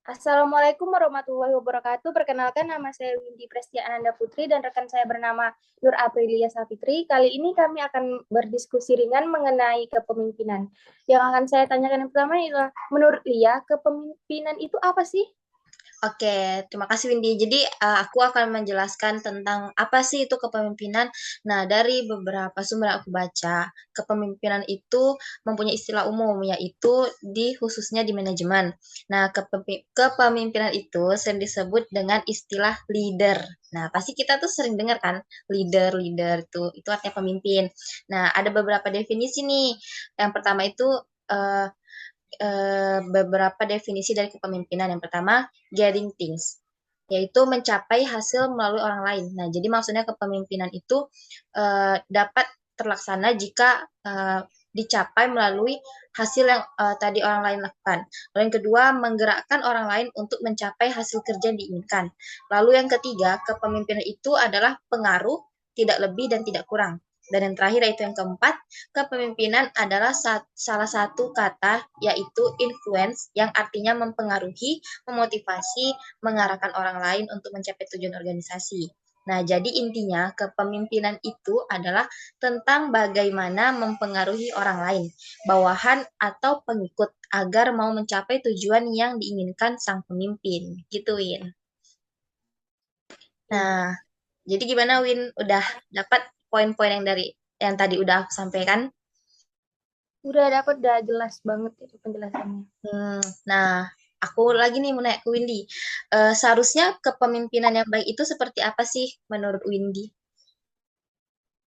Assalamualaikum warahmatullahi wabarakatuh. Perkenalkan nama saya Windy Prestia Ananda Putri dan rekan saya bernama Nur Aprilia Safitri. Kali ini kami akan berdiskusi ringan mengenai kepemimpinan. Yang akan saya tanyakan yang pertama adalah, menurut Lia, kepemimpinan itu apa sih? Oke, terima kasih Windy. Jadi, aku akan menjelaskan tentang apa sih itu kepemimpinan. Nah, dari beberapa sumber yang aku baca, kepemimpinan itu mempunyai istilah umum, yaitu khususnya di manajemen. Nah, kepemimpinan itu sering disebut dengan istilah leader. Nah, pasti kita tuh sering dengar kan, leader itu artinya pemimpin. Nah, ada beberapa definisi nih. Yang pertama itu, eee beberapa definisi dari kepemimpinan. Yang pertama, getting things, yaitu mencapai hasil melalui orang lain. Nah, jadi maksudnya kepemimpinan itu dapat terlaksana jika dicapai melalui hasil yang tadi orang lain lakukan. Lalu yang kedua, menggerakkan orang lain untuk mencapai hasil kerja yang diinginkan. Lalu yang ketiga, kepemimpinan itu adalah pengaruh, tidak lebih dan tidak kurang. Dan yang terakhir yaitu yang keempat, kepemimpinan adalah salah satu kata yaitu influence yang artinya mempengaruhi, memotivasi, mengarahkan orang lain untuk mencapai tujuan organisasi. Nah, jadi intinya kepemimpinan itu adalah tentang bagaimana mempengaruhi orang lain, bawahan atau pengikut agar mau mencapai tujuan yang diinginkan sang pemimpin. Gitu, Win. Hmm. Nah, jadi gimana, Win? Udah dapat poin-poin yang tadi udah aku sampaikan? Udah dapat, udah jelas banget itu penjelasannya. Nah, aku lagi nih mau nanya ke Windy. Seharusnya kepemimpinan yang baik itu seperti apa sih menurut Windy?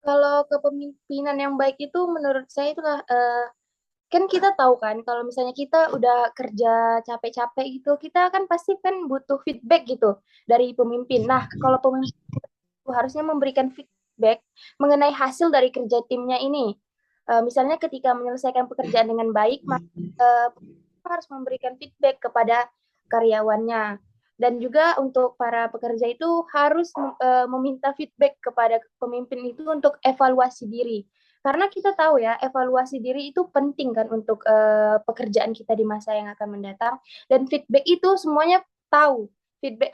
Kalau kepemimpinan yang baik itu menurut saya itu kan kita tahu kan kalau misalnya kita udah kerja capek-capek gitu, kita kan pasti kan butuh feedback gitu dari pemimpin. Nah, kalau pemimpin itu harusnya memberikan feedback mengenai hasil dari kerja timnya ini. Misalnya ketika menyelesaikan pekerjaan dengan baik, maka harus memberikan feedback kepada karyawannya. Dan juga untuk para pekerja itu harus meminta feedback kepada pemimpin itu untuk evaluasi diri. Karena kita tahu ya, evaluasi diri itu penting kan untuk pekerjaan kita di masa yang akan mendatang. Dan feedback itu semuanya tahu. Feedback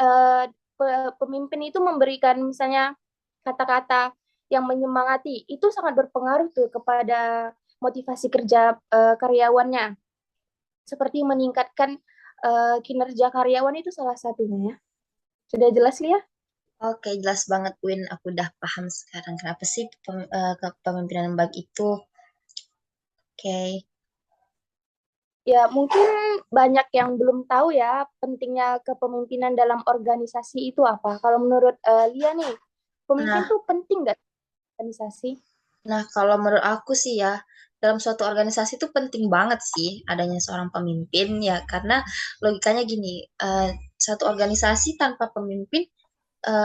pemimpin itu memberikan misalnya kata-kata yang menyemangati, itu sangat berpengaruh tuh kepada motivasi kerja karyawannya. Seperti meningkatkan kinerja karyawan itu salah satunya ya. Sudah jelas ya? Oke, jelas banget Win. Aku udah paham sekarang kenapa sih kepemimpinan yang baik itu. Oke. Ya, mungkin banyak yang belum tahu ya pentingnya kepemimpinan dalam organisasi itu apa. Kalau menurut Lia nih, pemimpin Nah, tuh penting nggak organisasi? Nah, kalau menurut aku sih ya, dalam suatu organisasi itu penting banget sih adanya seorang pemimpin ya, karena logikanya gini, satu organisasi tanpa pemimpin,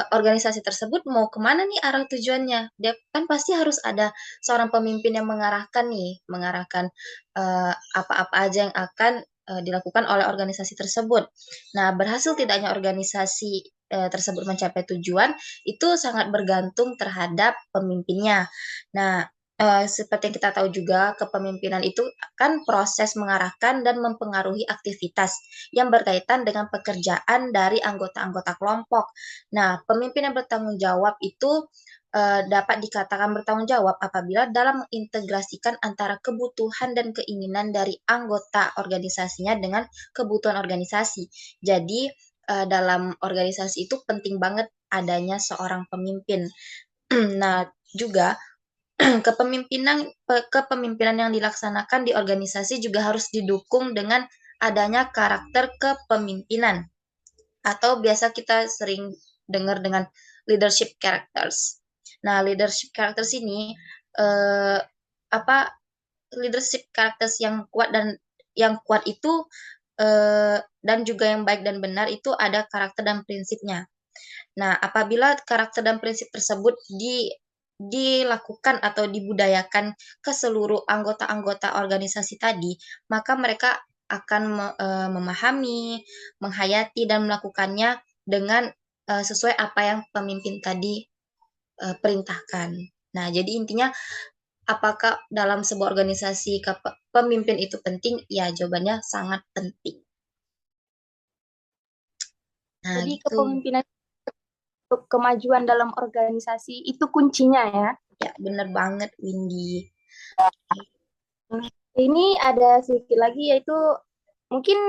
organisasi tersebut mau kemana nih arah tujuannya? Dia kan pasti harus ada seorang pemimpin yang mengarahkan nih, mengarahkan apa-apa aja yang akan dilakukan oleh organisasi tersebut. Nah, berhasil tidaknya organisasi tersebut mencapai tujuan itu sangat bergantung terhadap pemimpinnya. Nah, seperti yang kita tahu juga, kepemimpinan itu kan proses mengarahkan dan mempengaruhi aktivitas yang berkaitan dengan pekerjaan dari anggota-anggota kelompok. Nah, pemimpin yang bertanggung jawab itu dapat dikatakan bertanggung jawab apabila dalam mengintegrasikan antara kebutuhan dan keinginan dari anggota organisasinya dengan kebutuhan organisasi. Jadi, dalam organisasi itu penting banget adanya seorang pemimpin. Nah, juga kepemimpinan yang dilaksanakan di organisasi juga harus didukung dengan adanya karakter kepemimpinan atau biasa kita sering dengar dengan leadership characters. Nah, leadership characters ini eh, apa leadership characters yang kuat itu dan juga yang baik dan benar itu ada karakter dan prinsipnya. Nah, apabila karakter dan prinsip tersebut dilakukan atau dibudayakan ke seluruh anggota-anggota organisasi tadi, maka mereka akan memahami, menghayati dan melakukannya dengan sesuai apa yang pemimpin tadi perintahkan. Nah, jadi intinya apakah dalam sebuah organisasi pemimpin itu penting? Ya, jawabannya sangat penting. Nah, Jadi gitu. kepemimpinan untuk kemajuan dalam organisasi itu kuncinya ya. Ya, bener banget, Windy. Ini ada sedikit lagi yaitu mungkin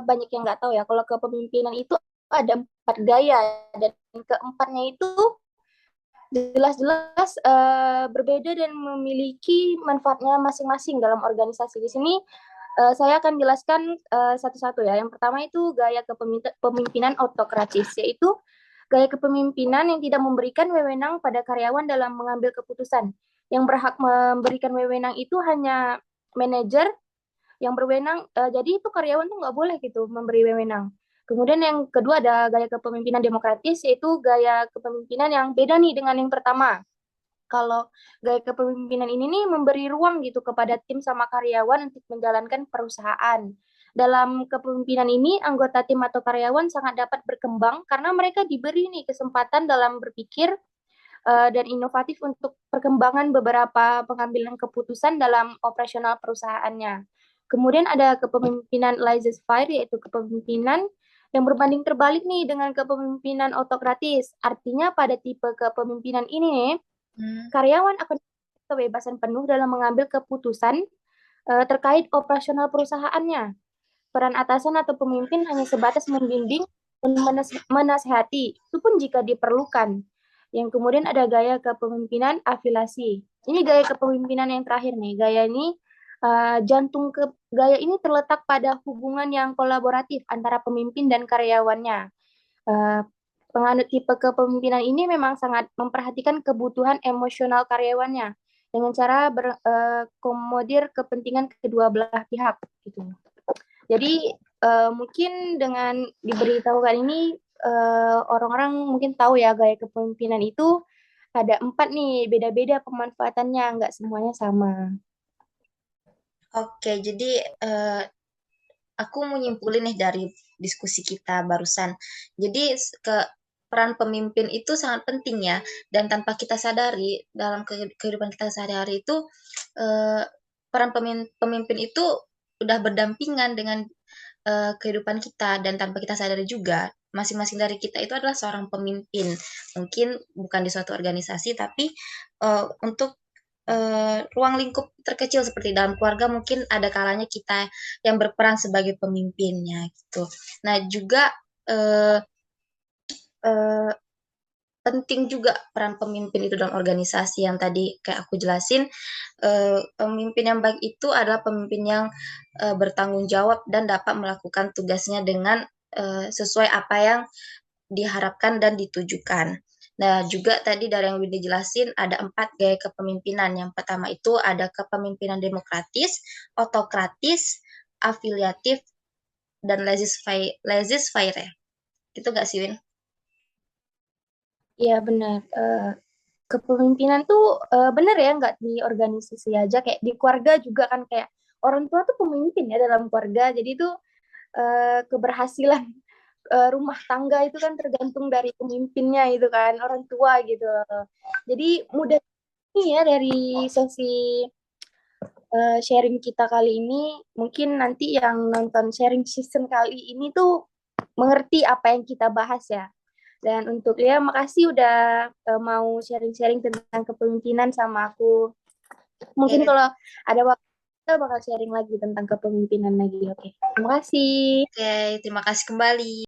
banyak yang nggak tahu ya kalau kepemimpinan itu ada 4 gaya dan keempatnya itu jelas-jelas berbeda dan memiliki manfaatnya masing-masing dalam organisasi. Di sini saya akan jelaskan satu-satu ya. Yang pertama itu gaya kepemimpinan autokratis, yaitu gaya kepemimpinan yang tidak memberikan wewenang pada karyawan dalam mengambil keputusan. Yang berhak memberikan wewenang itu hanya manajer yang berwenang. Jadi itu karyawan tuh nggak boleh gitu memberi wewenang. Kemudian yang kedua ada gaya kepemimpinan demokratis, yaitu gaya kepemimpinan yang beda nih dengan yang pertama. Kalau gaya kepemimpinan ini nih memberi ruang gitu kepada tim sama karyawan untuk menjalankan perusahaan. Dalam kepemimpinan ini, anggota tim atau karyawan sangat dapat berkembang karena mereka diberi nih kesempatan dalam berpikir dan inovatif untuk perkembangan beberapa pengambilan keputusan dalam operasional perusahaannya. Kemudian ada kepemimpinan laissez-faire, yaitu kepemimpinan yang berbanding terbalik nih dengan kepemimpinan autokratis. Artinya pada tipe kepemimpinan ini nih, Hmm. karyawan akan kebebasan penuh dalam mengambil keputusan terkait operasional perusahaannya. Peran atasan atau pemimpin hanya sebatas membimbing dan menasehati, itu pun jika diperlukan. Yang kemudian ada gaya kepemimpinan afiliasi. Ini gaya kepemimpinan yang terakhir nih. Gaya ini gaya ini terletak pada hubungan yang kolaboratif antara pemimpin dan karyawannya. Uh, Penganut tipe kepemimpinan ini memang sangat memperhatikan kebutuhan emosional karyawannya dengan cara berkomodir kepentingan kedua belah pihak gitu. Jadi mungkin dengan diberitahukan ini orang-orang mungkin tahu ya gaya kepemimpinan itu ada 4 nih, beda-beda pemanfaatannya, nggak semuanya sama. Oke, jadi eh, aku mau nyimpulin nih dari diskusi kita barusan. Jadi peran pemimpin itu sangat penting ya, dan tanpa kita sadari dalam kehidupan kita sehari-hari itu eh, peran pemimpin itu udah berdampingan dengan kehidupan kita, dan tanpa kita sadari juga masing-masing dari kita itu adalah seorang pemimpin. Mungkin bukan di suatu organisasi, tapi untuk ruang lingkup terkecil seperti dalam keluarga mungkin ada kalanya kita yang berperan sebagai pemimpinnya gitu. Nah juga eh, eh, penting juga peran pemimpin itu dalam organisasi yang tadi kayak aku jelasin. Pemimpin yang baik itu adalah pemimpin yang bertanggung jawab dan dapat melakukan tugasnya dengan sesuai apa yang diharapkan dan ditujukan. Nah, juga tadi dari yang Windy jelasin ada 4 gaya kepemimpinan. Yang pertama itu ada kepemimpinan demokratis, autokratis, afiliatif, dan laissez-faire. Gitu gak sih, Win? Iya benar. Kepemimpinan tuh benar ya, nggak di organisasi aja, kayak di keluarga juga kan, kayak orang tua tuh pemimpin ya dalam keluarga. Jadi tuh keberhasilan rumah tangga itu kan tergantung dari pemimpinnya itu kan, orang tua gitu. Jadi mudah nih ya dari sesi sharing kita kali ini, mungkin nanti yang nonton sharing season kali ini tuh mengerti apa yang kita bahas ya. Dan untuk Lia, makasih udah mau sharing-sharing tentang kepemimpinan sama aku. Mungkin Oke, kalau ada waktu kita bakal sharing lagi tentang kepemimpinan lagi. Oke, terima kasih. oke, terima kasih kembali.